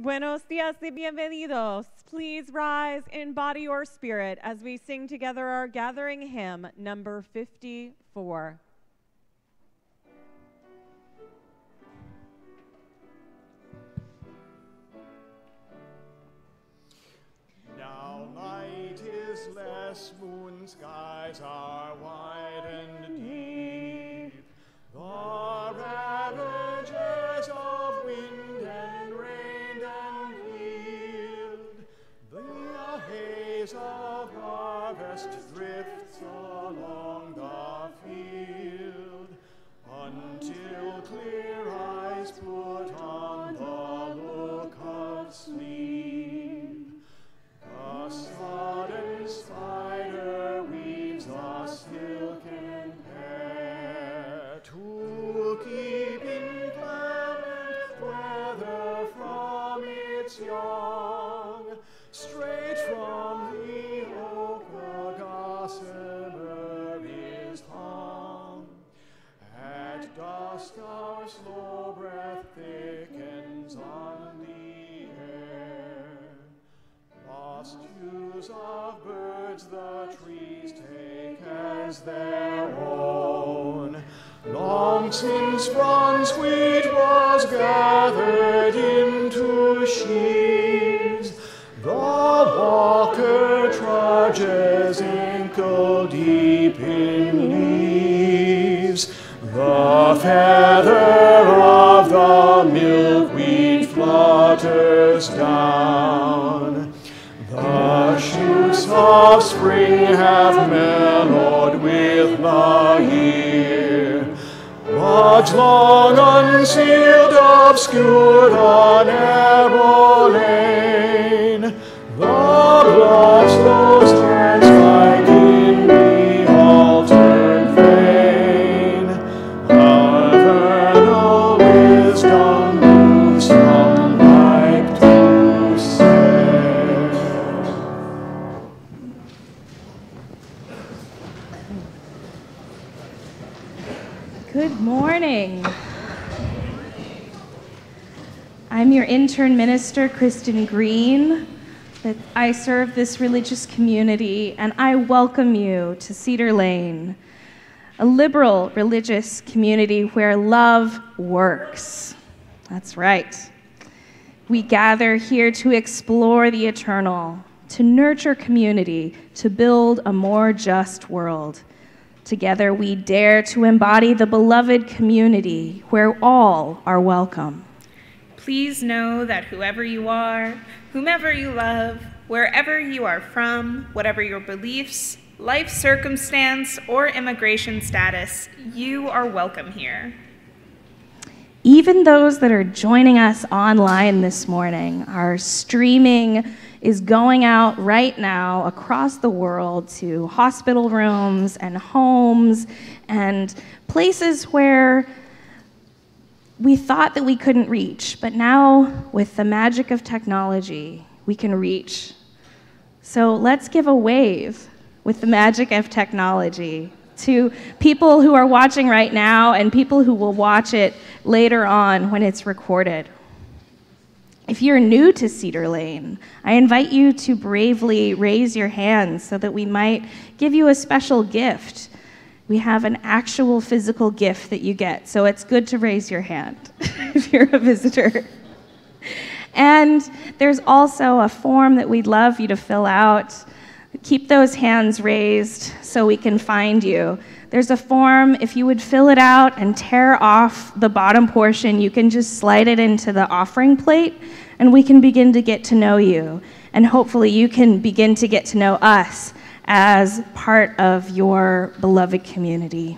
Buenos días y bienvenidos. Please rise in body or spirit as we sing together our gathering hymn, number 54. Now night is less, moon skies are wide and deep. The ravages of wind and rain and field, the haze of harvest drifts along the field, until clear eyes put on the look of sleep. The sodden spider weaves a silken pair to keep inclement weather from its young. Straight from the oak the gossamer is hung. At dusk our slow breath thickens on the air. Lost hues of birds the trees take as their own. Long since bronze wheat was gathered into sheaves, the walker trudges ankle deep in leaves. The feather of the milkweed flutters down. The shoots of spring have mellowed with the year. Buds long unsealed obscured a narrow lane. The blood slow stands like in the altered vein. However, no wisdom moves from ripe to sad. Good morning. I'm your intern minister, Christin Green. I serve this religious community, and I welcome you to Cedar Lane, a liberal religious community where love works. That's right. We gather here to explore the eternal, to nurture community, to build a more just world. Together we dare to embody the beloved community where all are welcome. Please know that whoever you are, whomever you love, wherever you are from, whatever your beliefs, life circumstance, or immigration status, you are welcome here. Even those that are joining us online this morning, our streaming is going out right now across the world to hospital rooms and homes and places where we thought that we couldn't reach, but now with the magic of technology, we can reach. So let's give a wave with the magic of technology to people who are watching right now and people who will watch it later on when it's recorded. If you're new to Cedar Lane, I invite you to bravely raise your hands so that we might give you a special gift. We have an actual physical gift that you get, so it's good to raise your hand if you're a visitor. And there's also a form that we'd love you to fill out. Keep those hands raised so we can find you. There's a form, if you would fill it out and tear off the bottom portion, you can just slide it into the offering plate, and we can begin to get to know you. And hopefully you can begin to get to know us as part of your beloved community.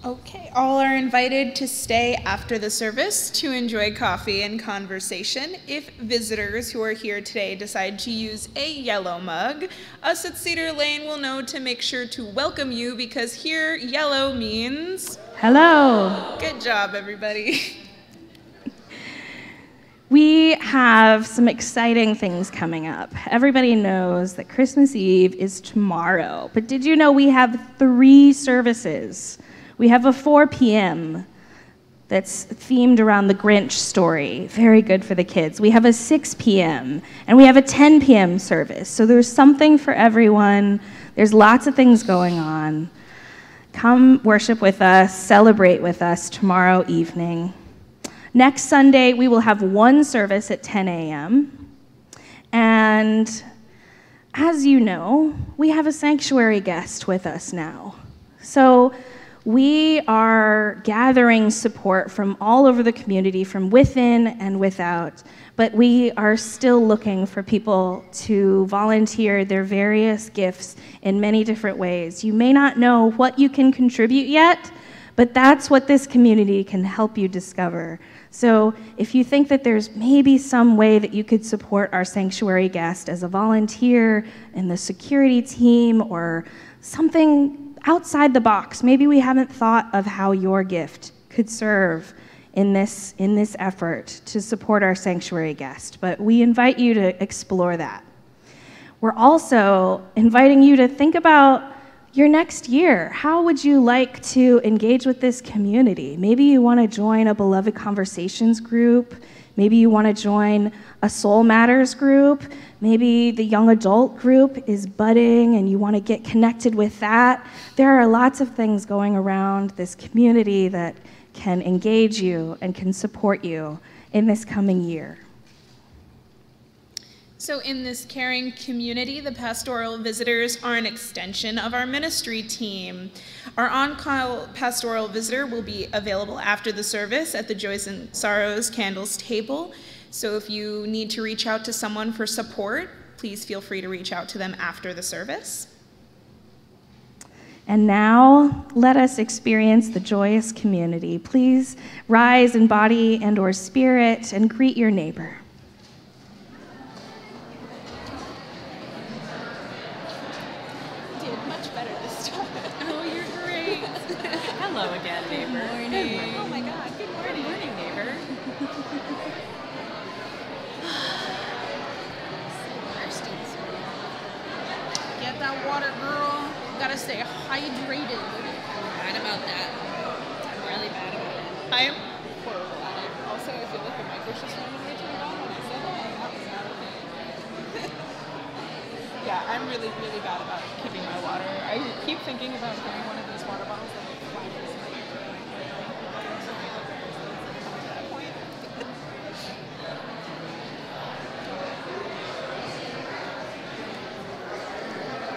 Okay, all are invited to stay after the service to enjoy coffee and conversation. If visitors who are here today decide to use a yellow mug, us at Cedar Lane will know to make sure to welcome you because here yellow means hello. Good job, everybody. We have some exciting things coming up. Everybody knows that Christmas Eve is tomorrow, but did you know we have 3 services? We have a 4 p.m., that's themed around the Grinch story. Very good for the kids. We have a 6 p.m. and we have a 10 p.m. service. So there's something for everyone. There's lots of things going on. Come worship with us, celebrate with us tomorrow evening. Next Sunday, we will have one service at 10 a.m. And as you know, we have a sanctuary guest with us now. So we are gathering support from all over the community, from within and without, but we are still looking for people to volunteer their various gifts in many different ways. You may not know what you can contribute yet, but that's what this community can help you discover. So if you think that there's maybe some way that you could support our sanctuary guest as a volunteer in the security team or something outside the box, maybe we haven't thought of how your gift could serve in this effort to support our sanctuary guest, but we invite you to explore that. We're also inviting you to think about your next year. How would you like to engage with this community? Maybe you want to join a Beloved Conversations group. Maybe you want to join a Soul Matters group. Maybe the young adult group is budding and you want to get connected with that. There are lots of things going around this community that can engage you and can support you in this coming year. So in this caring community, the pastoral visitors are an extension of our ministry team. Our on-call pastoral visitor will be available after the service at the Joys and Sorrows Candles table. So if you need to reach out to someone for support, please feel free to reach out to them after the service. And now, let us experience the joyous community. Please rise in body and or spirit and greet your neighbor. Did much better this time. Oh, you're great. Hello again, neighbor. Good morning. Oh my God, good morning. Good morning, neighbor. Get that water, girl. Gotta stay hydrated. Bad about that. I'm really bad about it. I am horrible at it. Also, I feel like the mic was just randomly turned on when I said that, and that was not okay. Yeah, I'm really, really bad about keeping my water. I keep thinking about getting one of these water bottles that like flashes like that point.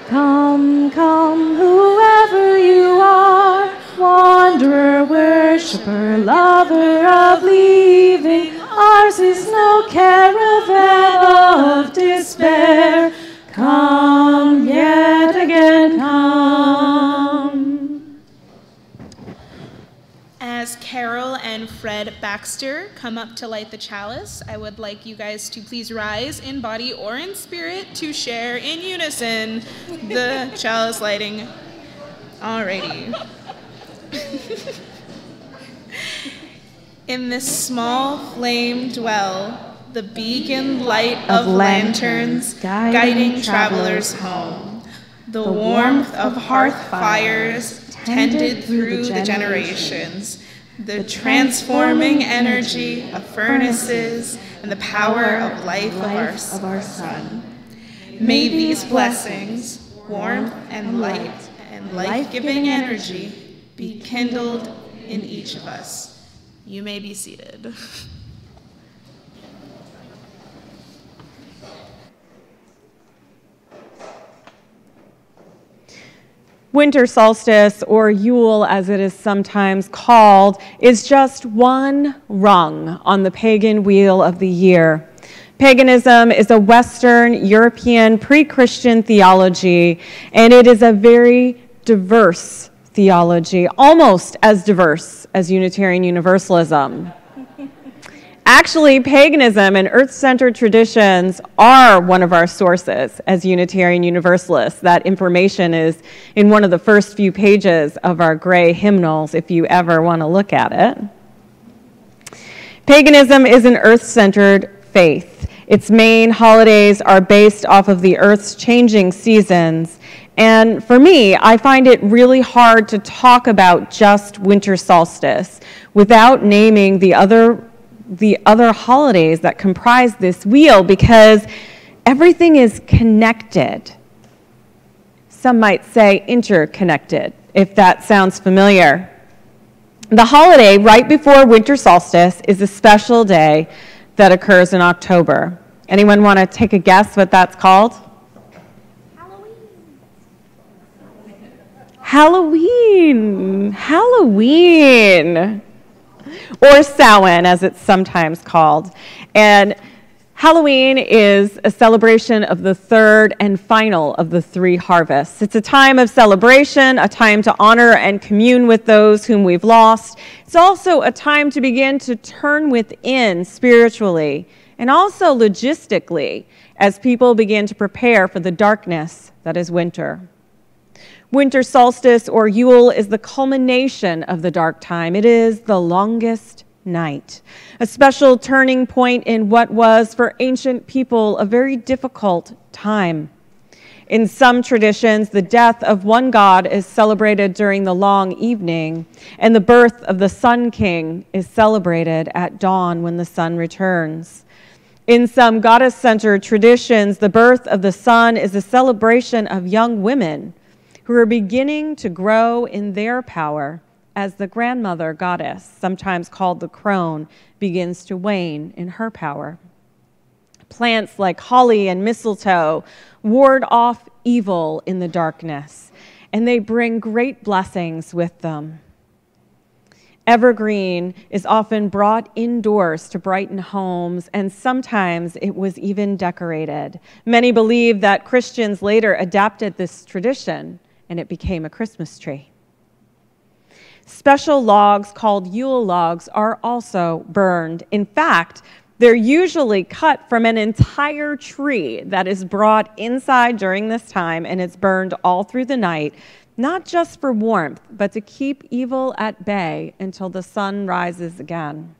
Come, come, whoever you are, wanderer, worshiper, lover of leaving, ours is no caravan of despair. Come, yet again come. As Carol and Fred Baxter come up to light the chalice, I would like you guys to please rise in body or in spirit to share in unison the chalice lighting. Alrighty. In this small flame dwell the beacon light of lanterns guiding travelers home, the warmth of hearth fires tended through the generations, the transforming energy of furnaces, and the power of life of our sun. May these blessings, warmth and light and life-giving energy, be kindled in each of us. You may be seated. Winter solstice, or Yule as it is sometimes called, is just one rung on the pagan wheel of the year. Paganism is a Western European pre-Christian theology, and it is a very diverse theology, almost as diverse as Unitarian Universalism. Actually, paganism and earth-centered traditions are one of our sources as Unitarian Universalists. That information is in one of the first few pages of our gray hymnals, if you ever want to look at it. Paganism is an earth-centered faith. Its main holidays are based off of the earth's changing seasons, And for me, I find it really hard to talk about just winter solstice without naming the other holidays that comprise this wheel, because everything is connected. Some might say interconnected, if that sounds familiar. The holiday right before winter solstice is a special day that occurs in October. Anyone want to take a guess what that's called? Halloween. Halloween. Or Samhain, as it's sometimes called. And Halloween is a celebration of the third and final of the three harvests. It's a time of celebration, a time to honor and commune with those whom we've lost. It's also a time to begin to turn within spiritually and also logistically as people begin to prepare for the darkness that is winter. Winter solstice or Yule is the culmination of the dark time. It is the longest night, a special turning point in what was for ancient people a very difficult time. In some traditions, the death of one god is celebrated during the long evening, and the birth of the Sun King is celebrated at dawn when the sun returns. In some goddess-centered traditions, the birth of the sun is a celebration of young women who are beginning to grow in their power as the grandmother goddess, sometimes called the crone, begins to wane in her power. Plants like holly and mistletoe ward off evil in the darkness, and they bring great blessings with them. Evergreen is often brought indoors to brighten homes, and sometimes it was even decorated. Many believe that Christians later adapted this tradition, and it became a Christmas tree. Special logs called Yule logs are also burned. In fact, they're usually cut from an entire tree that is brought inside during this time, and it's burned all through the night, not just for warmth, but to keep evil at bay until the sun rises again.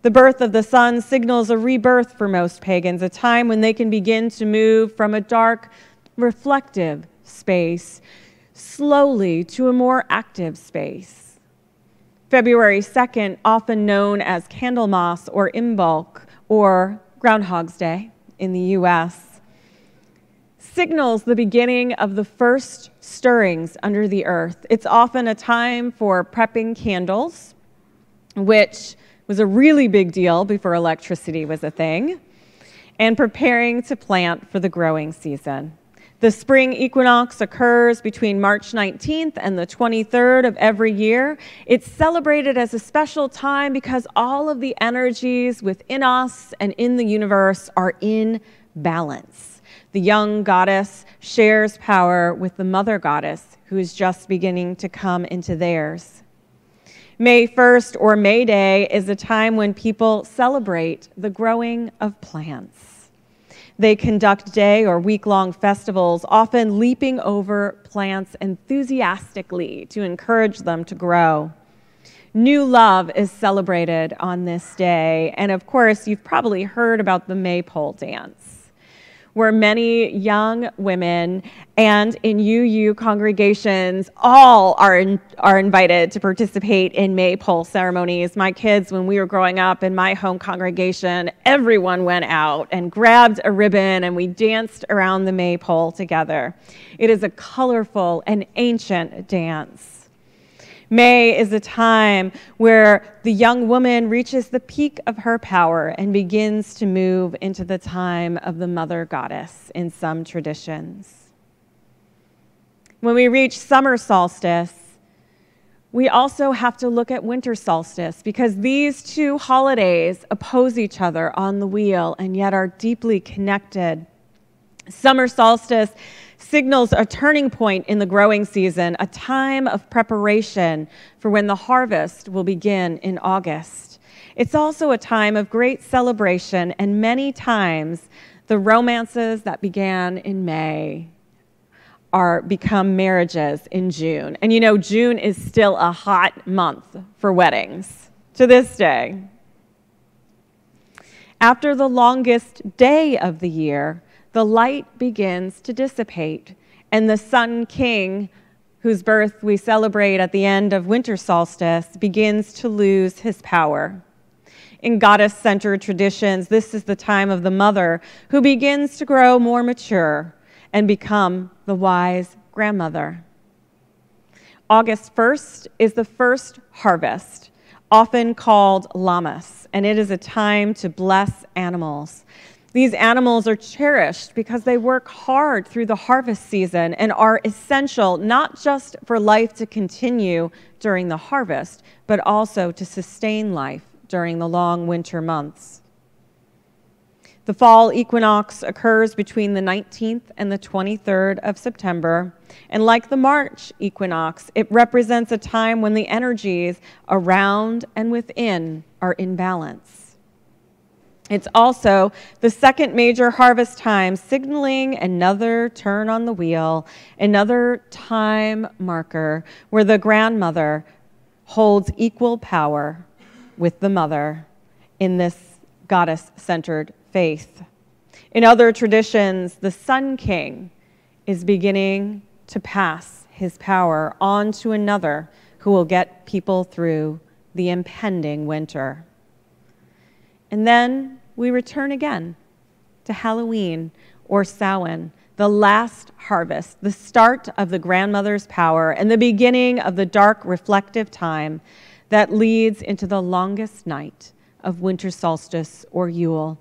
The birth of the sun signals a rebirth for most pagans, a time when they can begin to move from a dark, reflective space slowly to a more active space. February 2nd, often known as Candlemas or Imbolc or Groundhog's Day in the U.S., signals the beginning of the first stirrings under the earth. It's often a time for prepping candles, which was a really big deal before electricity was a thing, and preparing to plant for the growing season. The spring equinox occurs between March 19th and the 23rd of every year. It's celebrated as a special time because all of the energies within us and in the universe are in balance. The young goddess shares power with the mother goddess, who is just beginning to come into theirs. May 1st or May Day is a time when people celebrate the growing of plants. They conduct day or week-long festivals, often leaping over plants enthusiastically to encourage them to grow. New love is celebrated on this day, and of course, you've probably heard about the maypole dance, where many young women and in UU congregations all are invited to participate in maypole ceremonies. My kids, when we were growing up in my home congregation, everyone went out and grabbed a ribbon and we danced around the maypole together. It is a colorful and ancient dance. May is a time where the young woman reaches the peak of her power and begins to move into the time of the mother goddess in some traditions. When we reach summer solstice, we also have to look at winter solstice because these two holidays oppose each other on the wheel and yet are deeply connected. Summer solstice signals a turning point in the growing season, a time of preparation for when the harvest will begin in August. It's also a time of great celebration, and many times the romances that began in May become marriages in June. And you know, June is still a hot month for weddings to this day. After the longest day of the year, the light begins to dissipate, and the Sun King, whose birth we celebrate at the end of winter solstice, begins to lose his power. In goddess-centered traditions, this is the time of the mother who begins to grow more mature and become the wise grandmother. August 1st is the first harvest, often called Lammas, and it is a time to bless animals. These animals are cherished because they work hard through the harvest season and are essential not just for life to continue during the harvest, but also to sustain life during the long winter months. The fall equinox occurs between the 19th and the 23rd of September, and like the March equinox, it represents a time when the energies around and within are in balance. It's also the second major harvest time, signaling another turn on the wheel, another time marker where the grandmother holds equal power with the mother in this goddess-centered faith. In other traditions, the Sun King is beginning to pass his power on to another who will get people through the impending winter. And then we return again to Halloween or Samhain, the last harvest, the start of the grandmother's power and the beginning of the dark reflective time that leads into the longest night of winter solstice or Yule.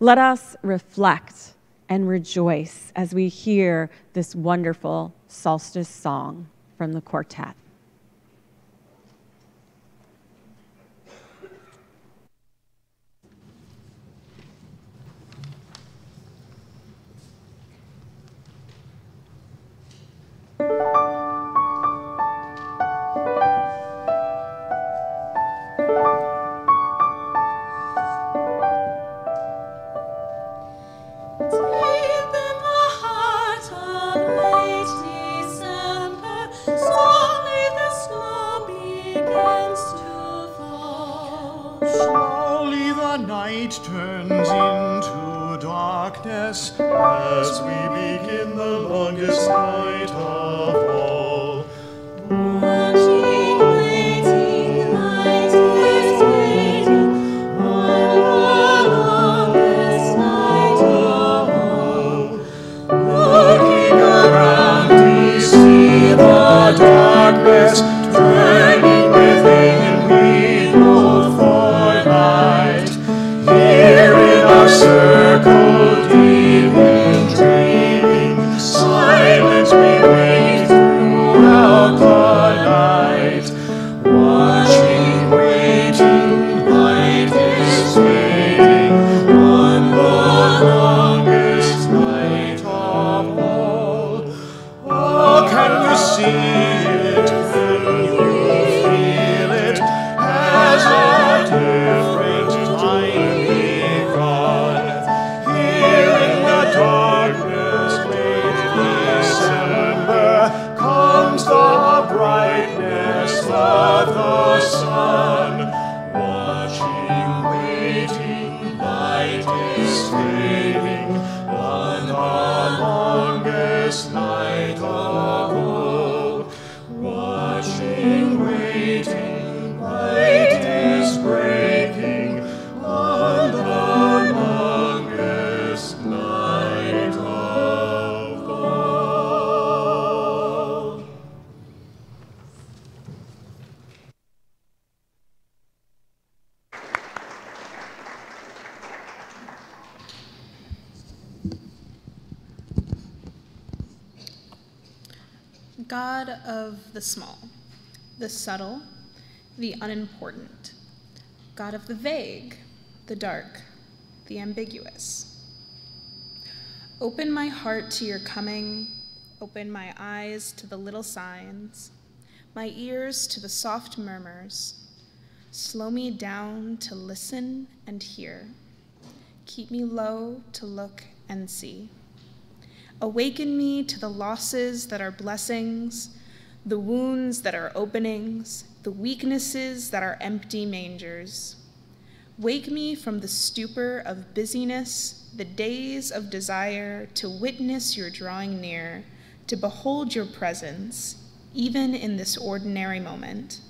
Let us reflect and rejoice as we hear this wonderful solstice song from the quartet. Turns into darkness as we begin the longest night of all. Watching, waiting, night is waiting on the longest night of all. Looking around, we see the darkness turning within, we hope for light. Here in our circle, deep in dreaming silence, we wait throughout the night. Watching, waiting, light is waiting on the longest night of all. Oh, can you see it? Can you feel it? Has a different time the brightness of the sun. Watching, waiting, light is fading on the longest night of all. Watching, waiting, light is breaking on the longest night of all. God of the small, the subtle, the unimportant. God of the vague, the dark, the ambiguous. Open my heart to your coming, open my eyes to the little signs, my ears to the soft murmurs. Slow me down to listen and hear. Keep me low to look and see. Awaken me to the losses that are blessings, the wounds that are openings, the weaknesses that are empty mangers. Wake me from the stupor of busyness, the days of desire, to witness your drawing near, to behold your presence, even in this ordinary moment,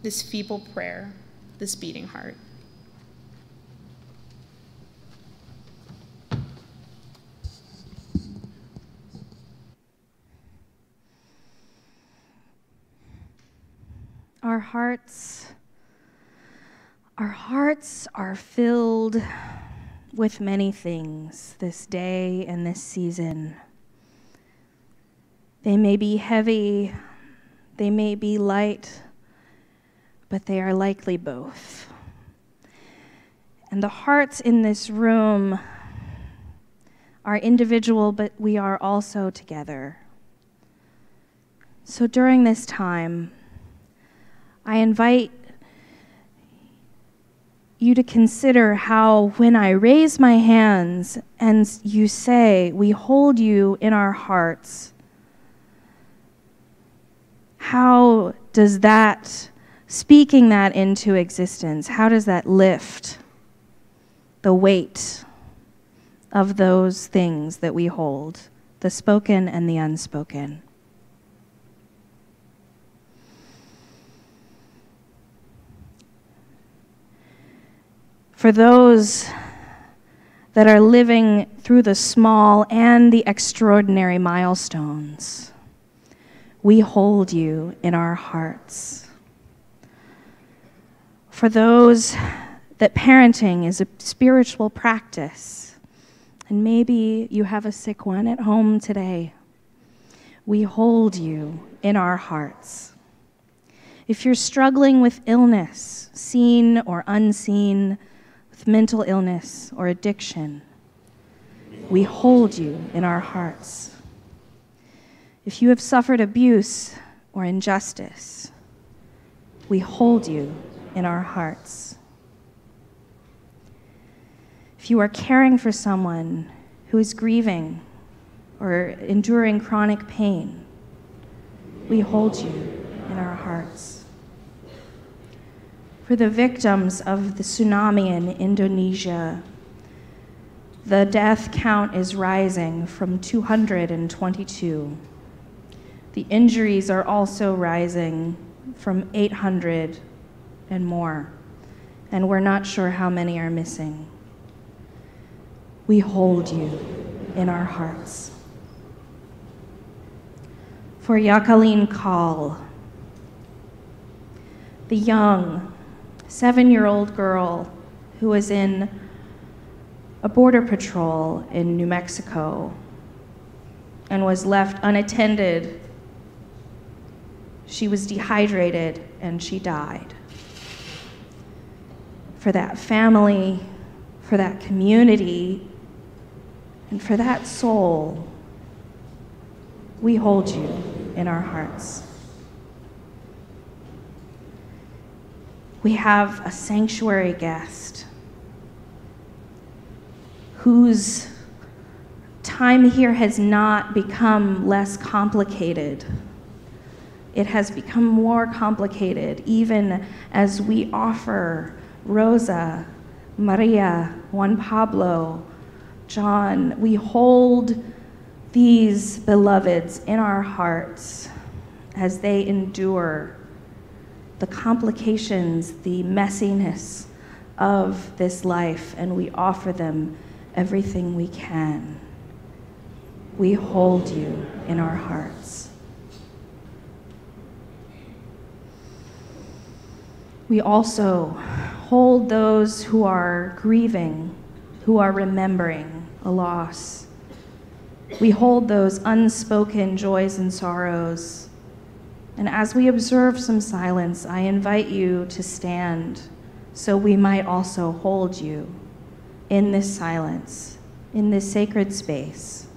this feeble prayer, this beating heart. Our hearts are filled with many things this day and this season. They may be heavy, they may be light, but they are likely both. And the hearts in this room are individual, but we are also together. So during this time, I invite you to consider how when I raise my hands and you say, we hold you in our hearts, how does that, speaking that into existence, how does that lift the weight of those things that we hold, the spoken and the unspoken? For those that are living through the small and the extraordinary milestones, we hold you in our hearts. For those that parenting is a spiritual practice, and maybe you have a sick one at home today, we hold you in our hearts. If you're struggling with illness, seen or unseen, with mental illness or addiction, we hold you in our hearts. If you have suffered abuse or injustice, we hold you in our hearts. If you are caring for someone who is grieving or enduring chronic pain, we hold you in our hearts. For the victims of the tsunami in Indonesia, the death count is rising from 222. The injuries are also rising from 800 and more, and we're not sure how many are missing. We hold you in our hearts. For Jacqueline Kahl, the young 7-year-old girl who was in a border patrol in New Mexico and was left unattended. She was dehydrated and she died. For that family, for that community, and for that soul, we hold you in our hearts. We have a sanctuary guest whose time here has not become less complicated. It has become more complicated even as we offer Rosa, Maria, Juan Pablo, John. We hold these beloveds in our hearts as they endure the complications, the messiness of this life, and we offer them everything we can. We hold you in our hearts. We also hold those who are grieving, who are remembering a loss. We hold those unspoken joys and sorrows. And as we observe some silence, I invite you to stand so we might also hold you in this silence, in this sacred space.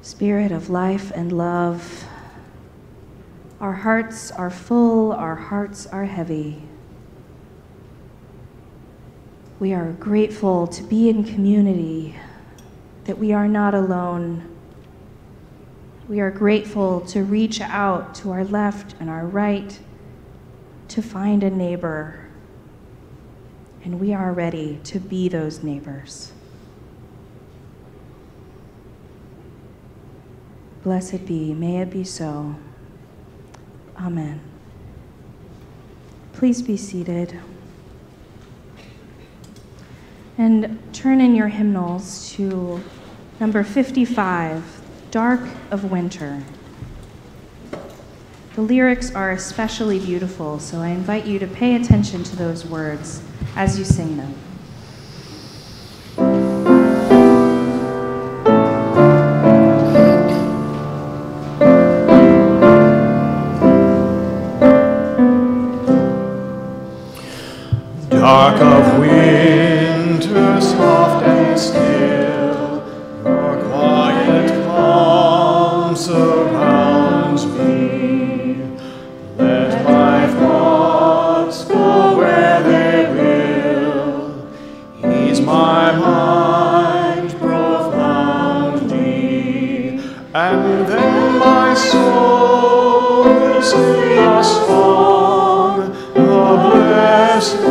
Spirit of life and love, our hearts are full, our hearts are heavy. We are grateful to be in community, that we are not alone. We are grateful to reach out to our left and our right to find a neighbor, and we are ready to be those neighbors. Blessed be, may it be so. Amen. Please be seated. And turn in your hymnals to number 55, Dark of Winter. The lyrics are especially beautiful, so I invite you to pay attention to those words as you sing them. Dark of winter, soft and still, your quiet calm surrounds me. Let my thoughts go where they will, ease my mind profoundly, and then my soul will sing a song, a blessed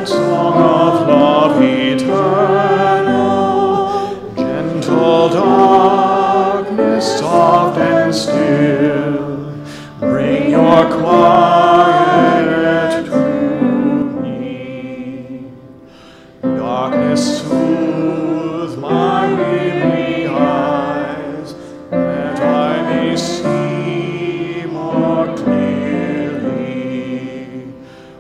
song of love eternal, gentle darkness, soft and still, bring your quiet to me. Darkness, soothe my weary eyes, that I may see more clearly,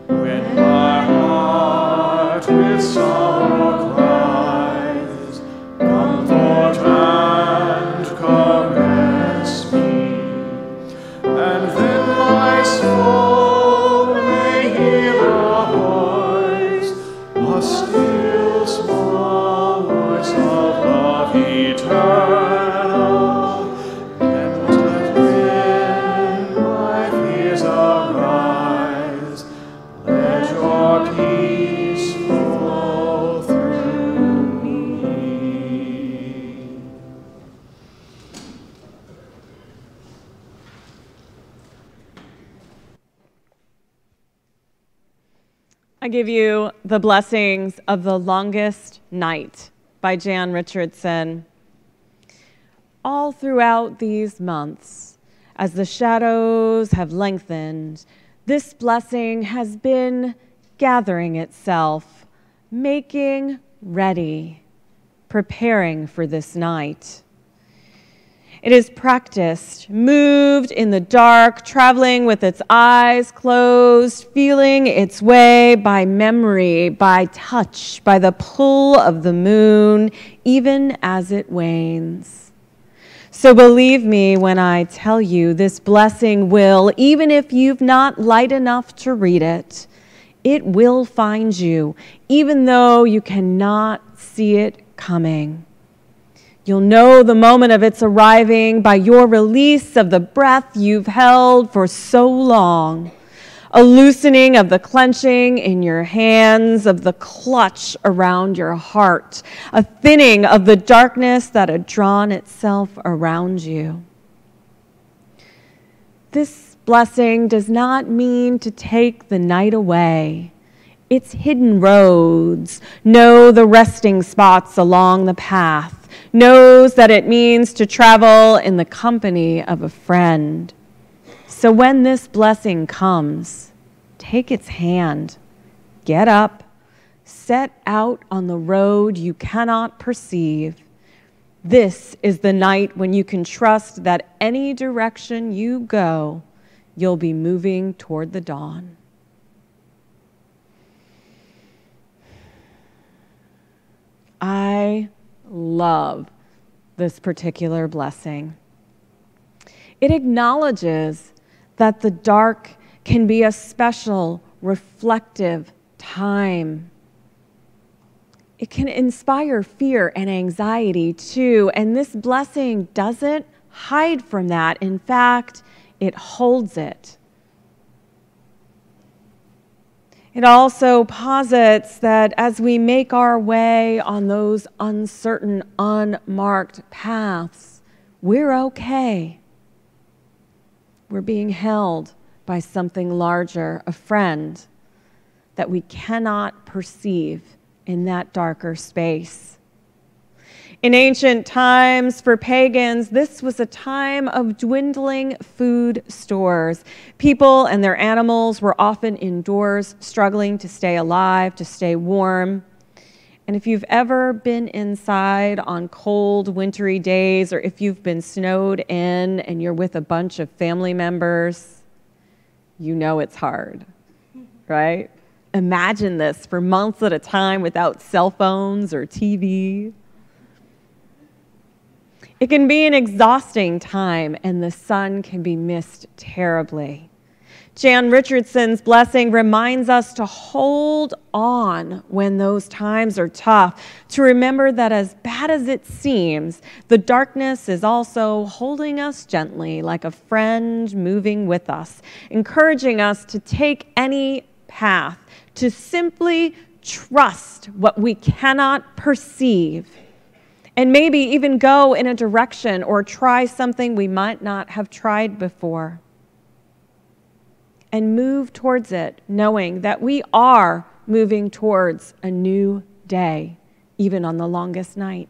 when my heart with sorrow cries, comfort and caress me, and then my soul may hear a voice, a still small voice of love eternal, and when my fears arise, let your peace flow through me. I give you the blessings of the longest night by Jan Richardson. All throughout these months, as the shadows have lengthened, this blessing has been gathering itself, making ready, preparing for this night. It is practiced, moved in the dark, traveling with its eyes closed, feeling its way by memory, by touch, by the pull of the moon, even as it wanes. So believe me when I tell you this blessing will, even if you've not light enough to read it, it will find you, even though you cannot see it coming. You'll know the moment of its arriving by your release of the breath you've held for so long, a loosening of the clenching in your hands, of the clutch around your heart, a thinning of the darkness that had drawn itself around you. This blessing does not mean to take the night away. Its hidden roads know the resting spots along the path, knows that it means to travel in the company of a friend. So when this blessing comes, take its hand, get up, set out on the road you cannot perceive. This is the night when you can trust that any direction you go, you'll be moving toward the dawn. I love this particular blessing. It acknowledges that the dark can be a special, reflective time. it can inspire fear and anxiety too, and this blessing doesn't hide from that. In fact, it holds it. It also posits that as we make our way on those uncertain, unmarked paths, we're okay. We're being held by something larger, a friend that we cannot perceive in that darker space. In ancient times, for pagans, this was a time of dwindling food stores. People and their animals were often indoors, struggling to stay alive, to stay warm. And if you've ever been inside on cold, wintry days, or if you've been snowed in and you're with a bunch of family members, you know it's hard, right? Imagine this for months at a time without cell phones or TV. It can be an exhausting time, and the sun can be missed terribly. Jan Richardson's blessing reminds us to hold on when those times are tough, to remember that as bad as it seems, the darkness is also holding us gently like a friend moving with us, encouraging us to take any path, to simply trust what we cannot perceive, and maybe even go in a direction or try something we might not have tried before. And move towards it, knowing that we are moving towards a new day, even on the longest night.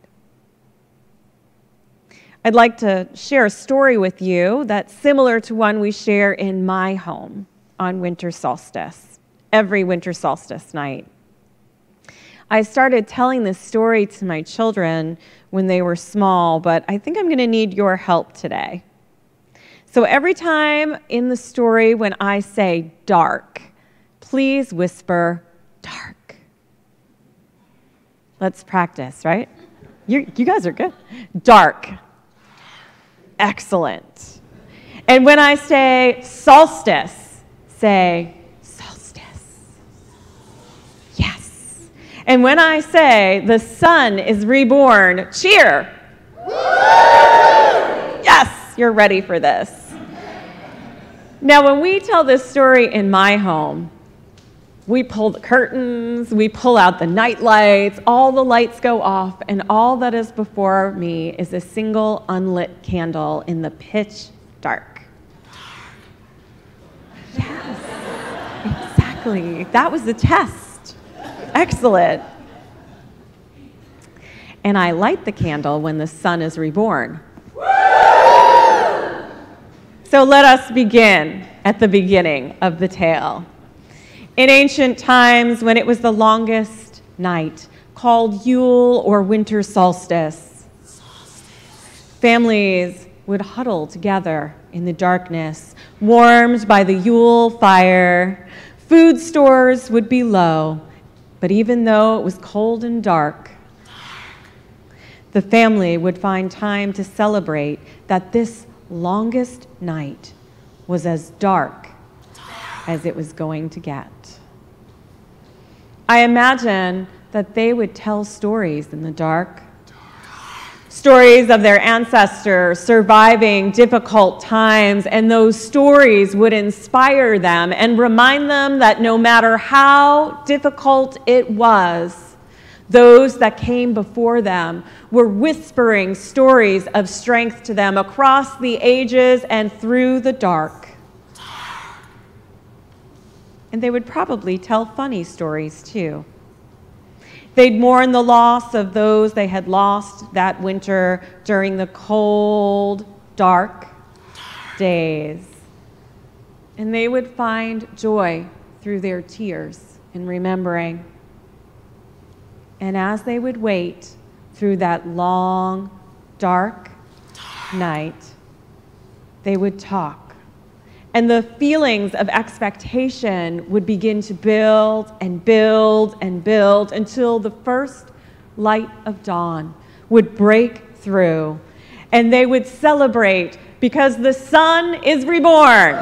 I'd like to share a story with you that's similar to one we share in my home on winter solstice, every winter solstice night. I started telling this story to my children when they were small, but I think I'm going to need your help today. So every time in the story when I say dark, please whisper dark. Let's practice, right? You guys are good. Dark. Excellent. And when I say solstice, say solstice. Yes. And when I say the sun is reborn, cheer. Yes, you're ready for this. Now, when we tell this story in my home, we pull the curtains, we pull out the night lights, all the lights go off, and all that is before me is a single unlit candle in the pitch dark. Yes, exactly. That was the test. Excellent. And I light the candle when the sun is reborn. So let us begin at the beginning of the tale. In ancient times, when it was the longest night, called Yule or Winter Solstice, families would huddle together in the darkness, warmed by the Yule fire. Food stores would be low, but even though it was cold and dark, the family would find time to celebrate that this longest night was as dark as it was going to get. I imagine that they would tell stories in the dark. Stories of their ancestors surviving difficult times, and those stories would inspire them and remind them that no matter how difficult it was, those that came before them were whispering stories of strength to them across the ages and through the dark. And they would probably tell funny stories too. They'd mourn the loss of those they had lost that winter during the cold, dark days. And they would find joy through their tears in remembering. And as they would wait through that long, dark night, they would talk. And the feelings of expectation would begin to build and build and build until the first light of dawn would break through. And they would celebrate because the sun is reborn.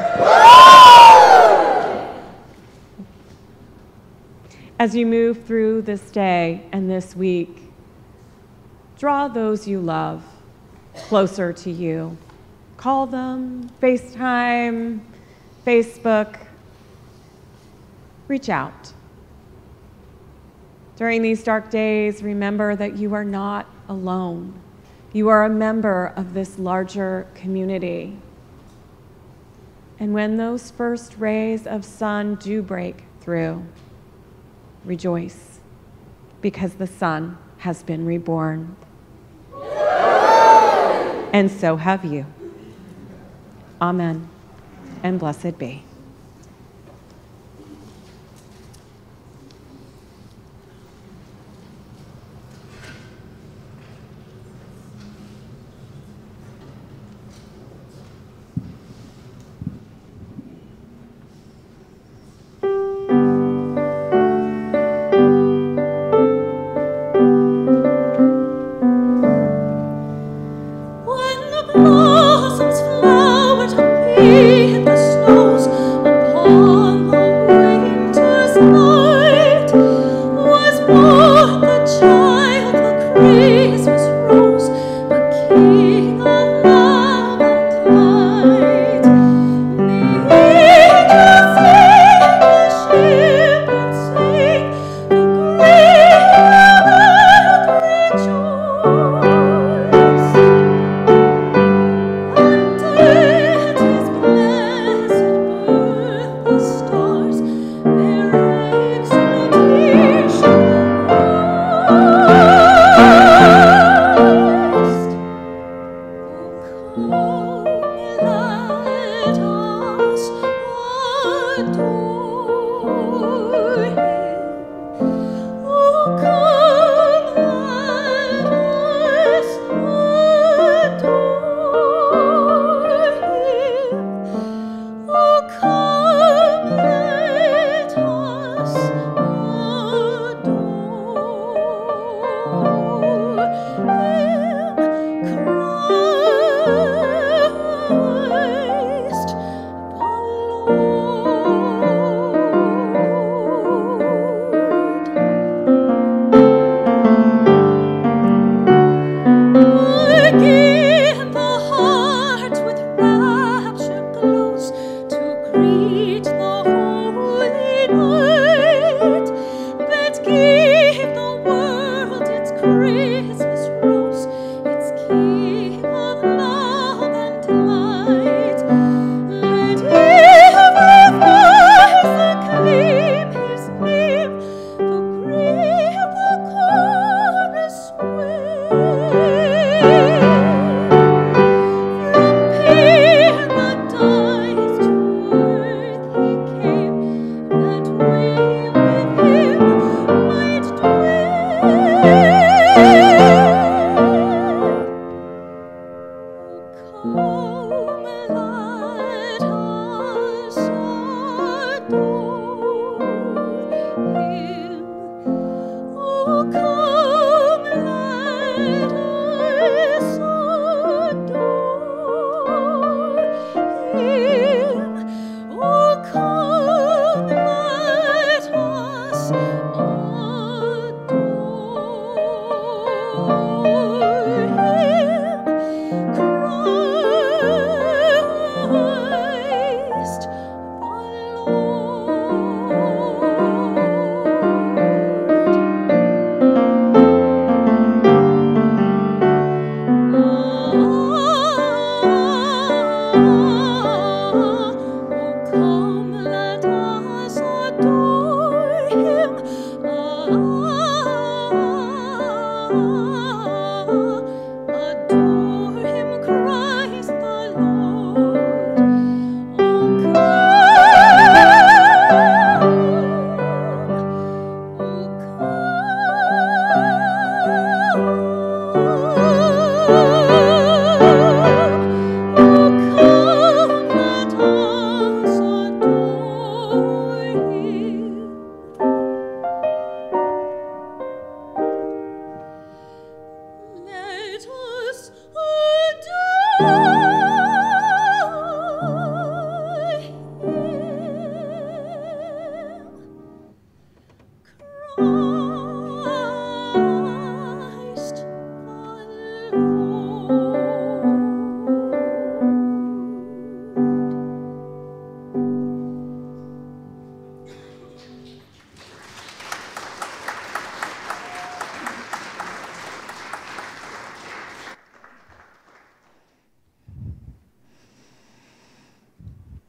As you move through this day and this week, draw those you love closer to you. Call them, FaceTime, Facebook. Reach out. During these dark days, remember that you are not alone. You are a member of this larger community. And when those first rays of sun do break through, rejoice, because the sun has been reborn. And so have you. Amen, and blessed be.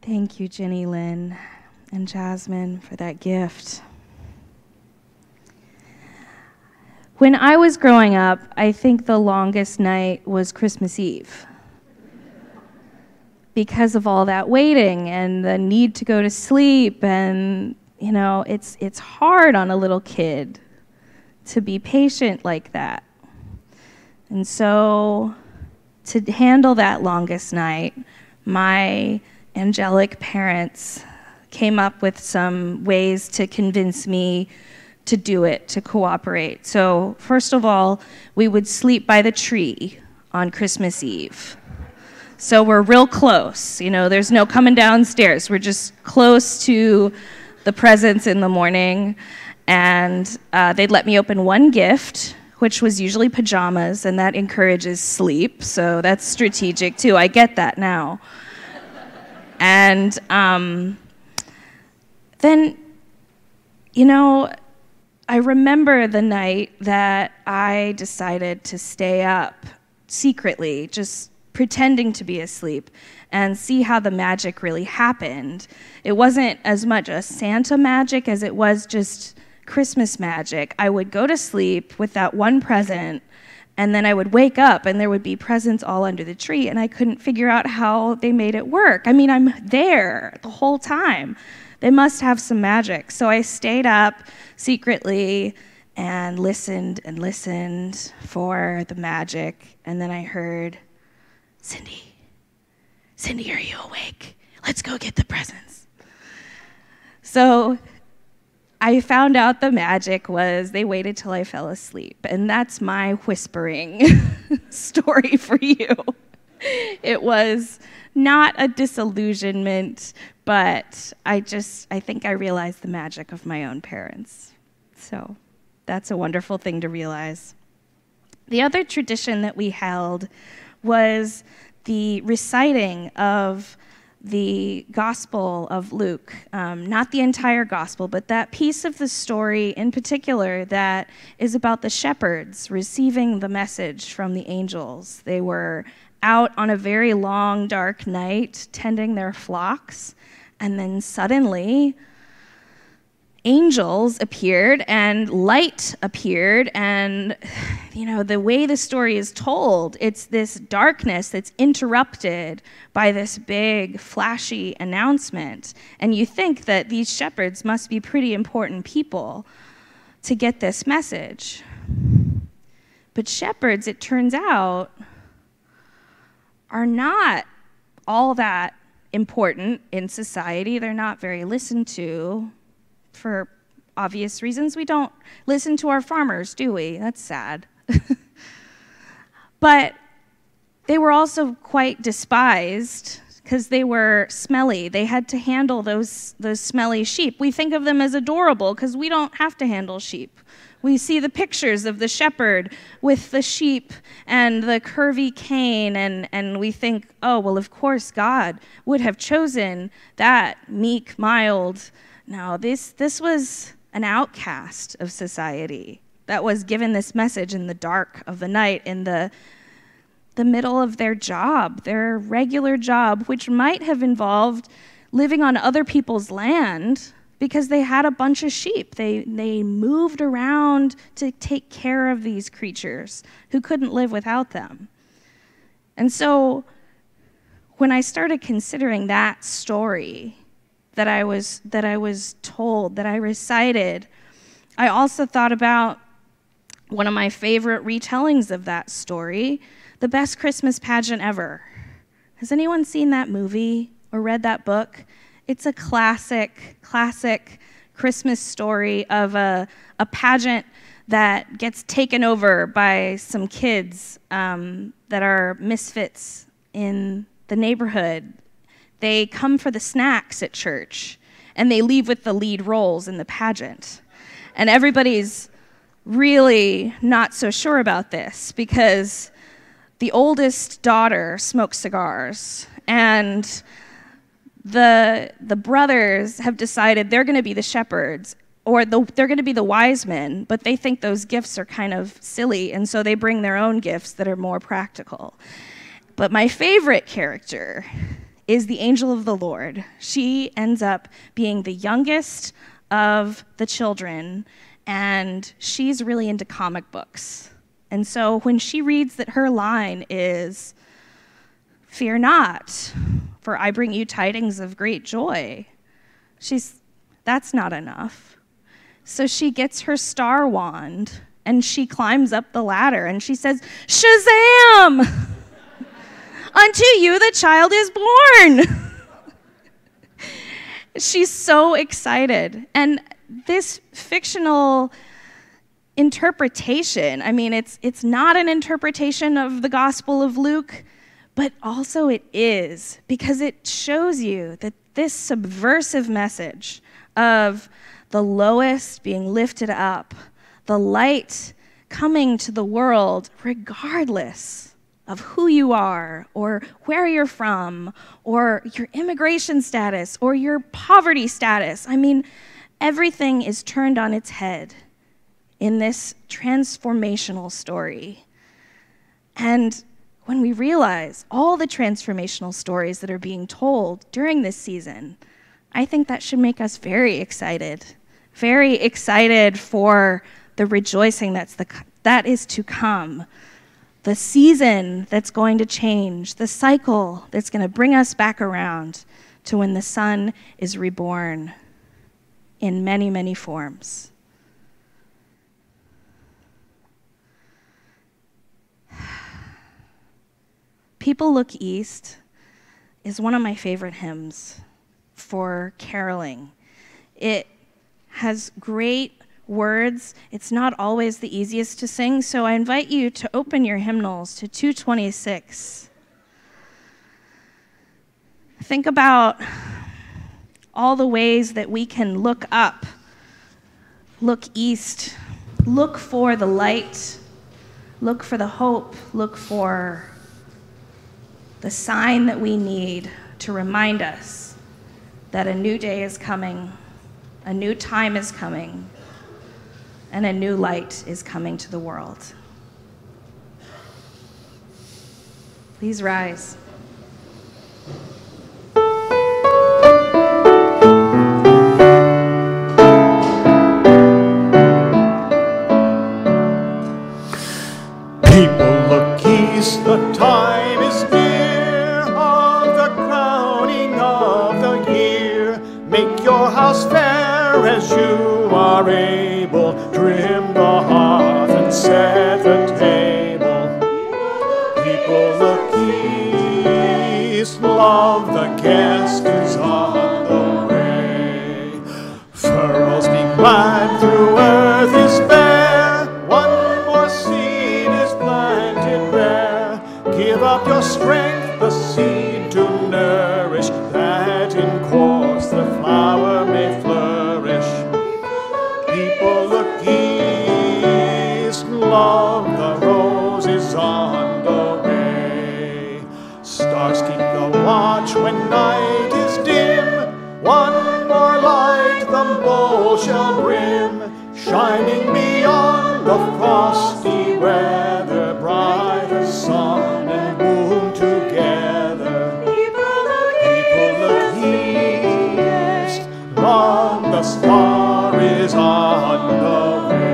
Thank you, Jenny Lynn and Jasmin, for that gift. When I was growing up, I think the longest night was Christmas Eve because of all that waiting and the need to go to sleep. And, you know, it's hard on a little kid to be patient like that. And so to handle that longest night, my angelic parents came up with some ways to convince me to do it, to cooperate. So first of all, we would sleep by the tree on Christmas Eve. So we're real close, you know, there's no coming downstairs. We're just close to the presents in the morning. And they'd let me open one gift, which was usually pajamas, and that encourages sleep. So that's strategic too. I get that now. And then, you know, I remember the night that I decided to stay up secretly, just pretending to be asleep, and see how the magic really happened. It wasn't as much a Santa magic as it was just Christmas magic. I would go to sleep with that one present, and then I would wake up and there would be presents all under the tree, and I couldn't figure out how they made it work. I mean, I'm there the whole time. They must have some magic. So I stayed up secretly and listened for the magic. And then I heard, Cindy, are you awake? Let's go get the presents. So I found out the magic was they waited till I fell asleep. And that's my whispering story for you. It was not a disillusionment, but I think I realized the magic of my own parents. So that's a wonderful thing to realize. The other tradition that we held was the reciting of the Gospel of Luke. Not the entire Gospel, but that piece of the story in particular that is about the shepherds receiving the message from the angels. They were out on a very long, dark night tending their flocks, and then suddenly angels appeared and light appeared, and you know, the way the story is told, it's this darkness that's interrupted by this big flashy announcement. And you think that these shepherds must be pretty important people to get this message. But shepherds, it turns out, are not all that important in society. They're not very listened to for obvious reasons. We don't listen to our farmers, do we? That's sad. But they were also quite despised because they were smelly. They had to handle those smelly sheep. We think of them as adorable because we don't have to handle sheep. We see the pictures of the shepherd with the sheep and the curvy cane, and we think, oh, well, of course God would have chosen that meek, mild. No, this was an outcast of society that was given this message in the dark of the night, in the middle of their job, their regular job, which might have involved living on other people's land, because they had a bunch of sheep. They moved around to take care of these creatures who couldn't live without them. And so when I started considering that story that I was told, that I recited, I also thought about one of my favorite retellings of that story, The Best Christmas Pageant Ever. Has anyone seen that movie or read that book? It's a classic Christmas story of a pageant that gets taken over by some kids that are misfits in the neighborhood. They come for the snacks at church, and they leave with the lead roles in the pageant. And everybody's really not so sure about this because the oldest daughter smokes cigars, and the brothers have decided they're going to be the shepherds, or they're going to be the wise men, but they think those gifts are kind of silly, and so they bring their own gifts that are more practical. But my favorite character is the angel of the Lord. She ends up being the youngest of the children, and she's really into comic books. And so when she reads that her line is, "Fear not, for I bring you tidings of great joy," that's not enough. So she gets her star wand and she climbs up the ladder and she says, "Shazam! Unto you the child is born." She's so excited. And this fictional interpretation, I mean, it's not an interpretation of the Gospel of Luke, but also it is, because it shows you that this subversive message of the lowest being lifted up, the light coming to the world regardless of who you are or where you're from or your immigration status or your poverty status. I mean, everything is turned on its head in this transformational story. And when we realize all the transformational stories that are being told during this season, I think that should make us very excited for the rejoicing that is to come, the season that's going to change, the cycle that's going to bring us back around to when the Son is reborn in many, many forms. People Look East is one of my favorite hymns for caroling. It has great words. It's not always the easiest to sing, so I invite you to open your hymnals to 226. Think about all the ways that we can look up, look east, look for the light, look for the hope, look for the sign that we need to remind us that a new day is coming, a new time is coming, and a new light is coming to the world. Please rise. People look east, the time is near of the crowning of the year. Make your house fair as you are able. Trim the hearth and set the table. People look east, love the guest is on the way. Furrows be glad through earth is bare. One more seed is planted there. Give up your strength, the seed to nourish, that in course the flower may flourish. People look east, love the roses on the way. Stars keep the watch when night is dim. One more light the bowl shall brim, shining beyond the frosty weather, bright as sun and moon together. People look east, long the star is on the way.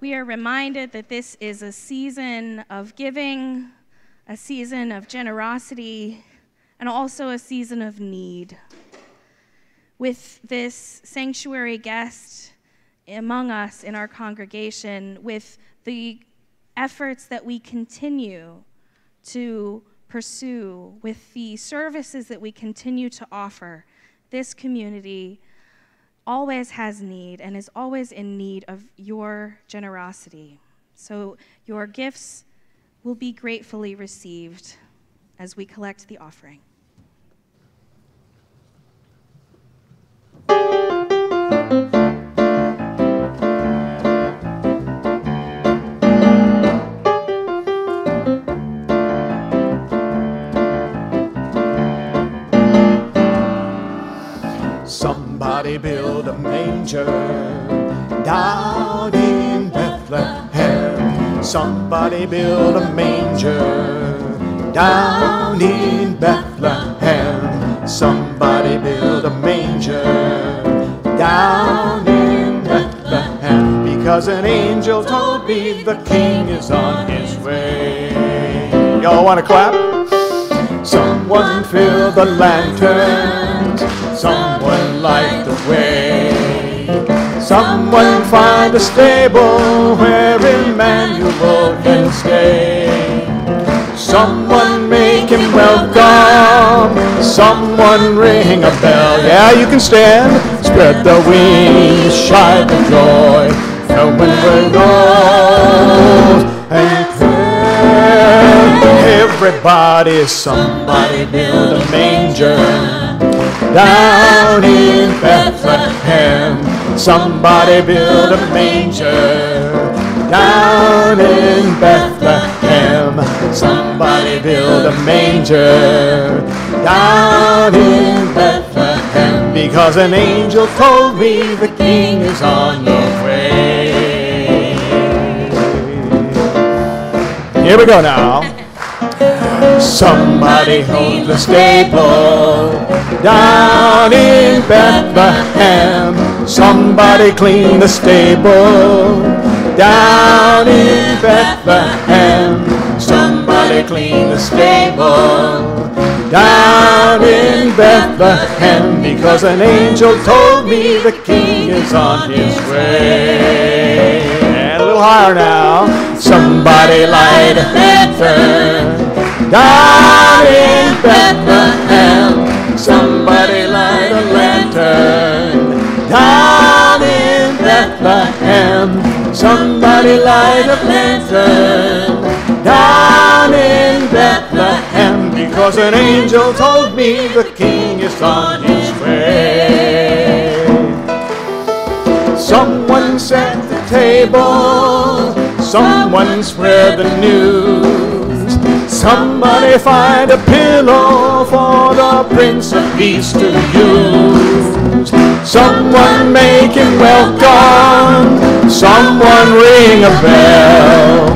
We are reminded that this is a season of giving, a season of generosity, and also a season of need. With this sanctuary guest among us in our congregation, with the efforts that we continue to pursue, with the services that we continue to offer, this community always has need and is always in need of your generosity. So your gifts will be gratefully received as we collect the offering. Somebody build a manger down in Bethlehem. Somebody build a manger down in Bethlehem. Somebody build a manger down in Bethlehem. Because an angel told me the king is on his way. Y'all want to clap? Someone fill the lanterns, someone light the way. Someone find a stable where Emmanuel can stay. Someone make him welcome, someone ring a bell. Yeah, you can stand. Spread the wings, shine the joy. No one will know and pray. Everybody, somebody build a manger down in Bethlehem. Somebody build a manger down in Bethlehem. Somebody build a manger down in Bethlehem. Because an angel told me the king is on the way. Here we go now. Somebody hold the stable down in Bethlehem. Somebody clean the stable down in Bethlehem. Somebody clean the stable down in Bethlehem. Because an angel told me the king is on his way. And a little higher now. Somebody light a lantern down in Bethlehem. Somebody light a lantern down in Bethlehem. Somebody light a lantern down in Bethlehem. Because an angel told me the king is on his way. Someone set the table, someone spread the news. Somebody find a pillow for the Prince of Peace to use. Someone make him welcome, someone ring a bell.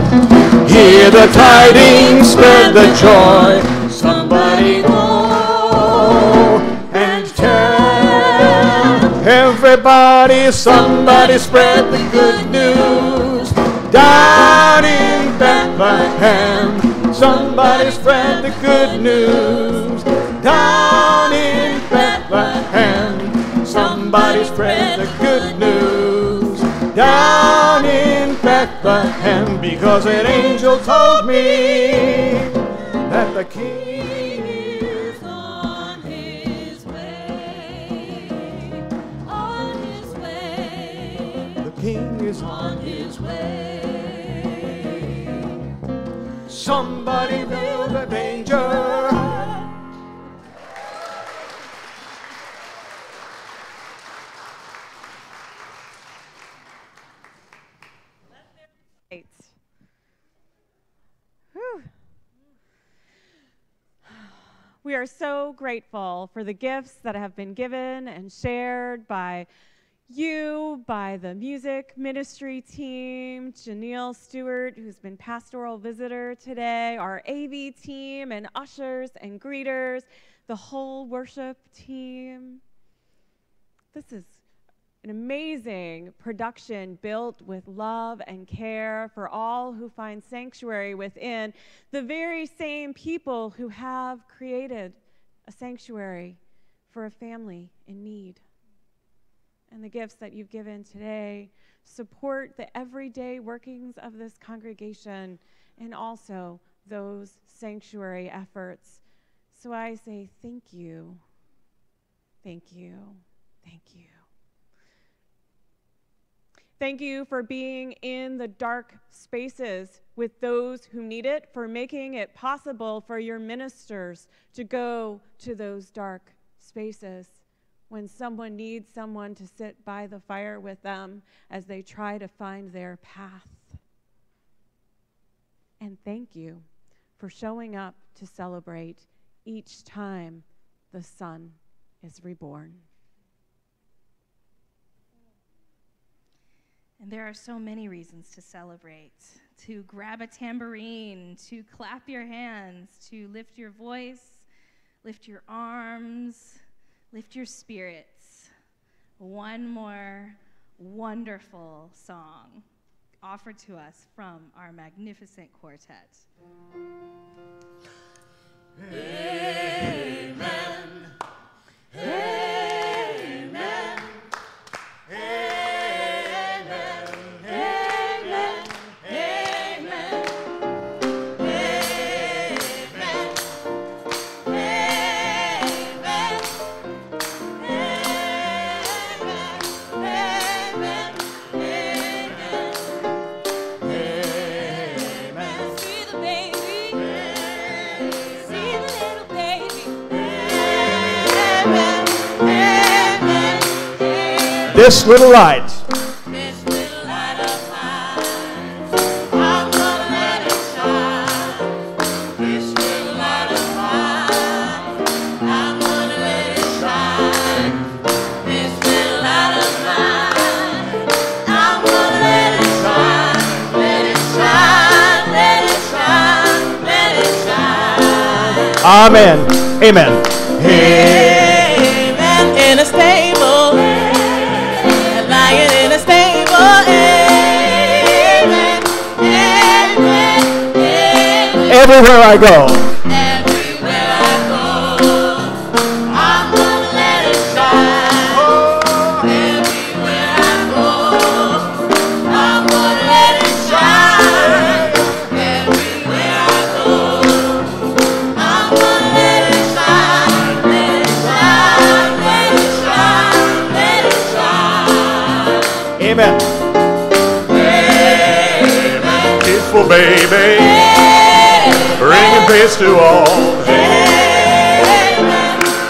Hear the tidings, spread the joy. Somebody go and tell everybody. Somebody spread the good news down in Bethlehem. Somebody spread the good news down in Bethlehem. Somebody spread the good news down in Bethlehem. Because an angel told me that the king is on his way. On his way. The king is on his way. Somebody build a manger. Whew. We are so grateful for the gifts that have been given and shared by you, by the music ministry team, Janelle Stewart, who's been pastoral visitor today, our AV team and ushers and greeters, the whole worship team. This is an amazing production built with love and care for all who find sanctuary within the very same people who have created a sanctuary for a family in need. And the gifts that you've given today support the everyday workings of this congregation and also those sanctuary efforts. So I say thank you, thank you, thank you. Thank you for being in the dark spaces with those who need it, for making it possible for your ministers to go to those dark spaces when someone needs someone to sit by the fire with them as they try to find their path. And thank you for showing up to celebrate each time the Son is reborn. And there are so many reasons to celebrate to grab a tambourine, to clap your hands, to lift your voice, lift your arms, lift your spirits. One more wonderful song offered to us from our magnificent quartet. Amen. Amen. Amen. Amen. Amen. This little light. This little light of mine, I'm gonna let it shine. This little light of mine, I'm gonna let it shine. This little light of mine, I'm gonna let it shine. Let it shine, let it shine, let it shine. Amen. Amen. Amen. In a stable. Lying in a stable, amen, amen, amen. Everywhere I go, everywhere I go, I'm gonna let it shine. Everywhere I go, I'm gonna let it shine. Everywhere I go, I'm gonna let it shine. Let it shine, let it shine, let it shine. Amen. Amen. Peaceful baby, amen. Bringing peace to all. Amen.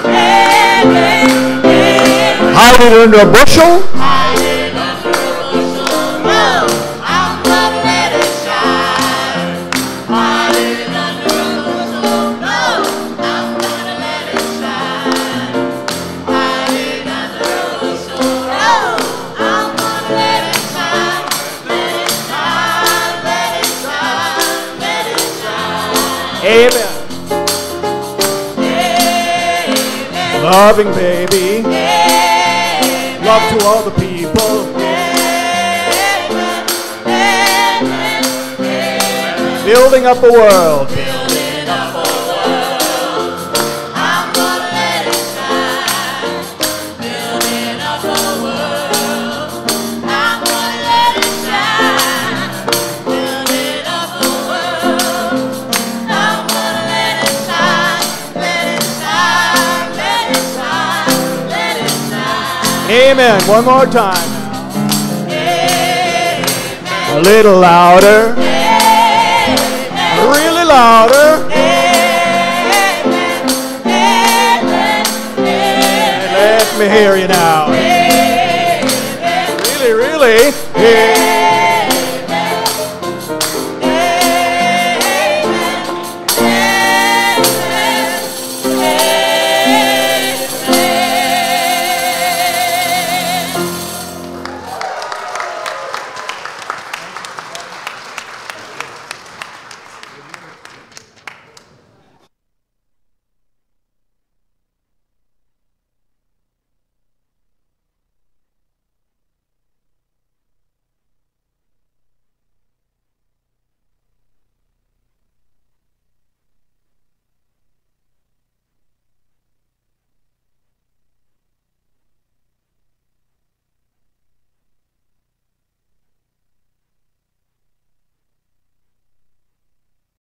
Amen. Amen. Hiding under a bushel. Hiding under a bushel. No, I'm gonna let it shine. Hiding under a bushel. No, I'm gonna let it shine. Hiding under a bushel. No. I'm gonna let it shine, let it shine, let it shine, let it shine. Amen. Amen. Loving baby. Amen. Love to all the people. Amen. Amen. Amen. Building up a world. Building up a world. I'm gonna let it shine. Building up a world. I'm gonna let it shine. Building up a world. I'm gonna let it shine. Let it shine. Let it shine. Let it shine. Amen. One more time. Amen. A little louder. Amen. Really louder. Amen. Amen. Amen. Let me hear you now. Really, really. Yeah.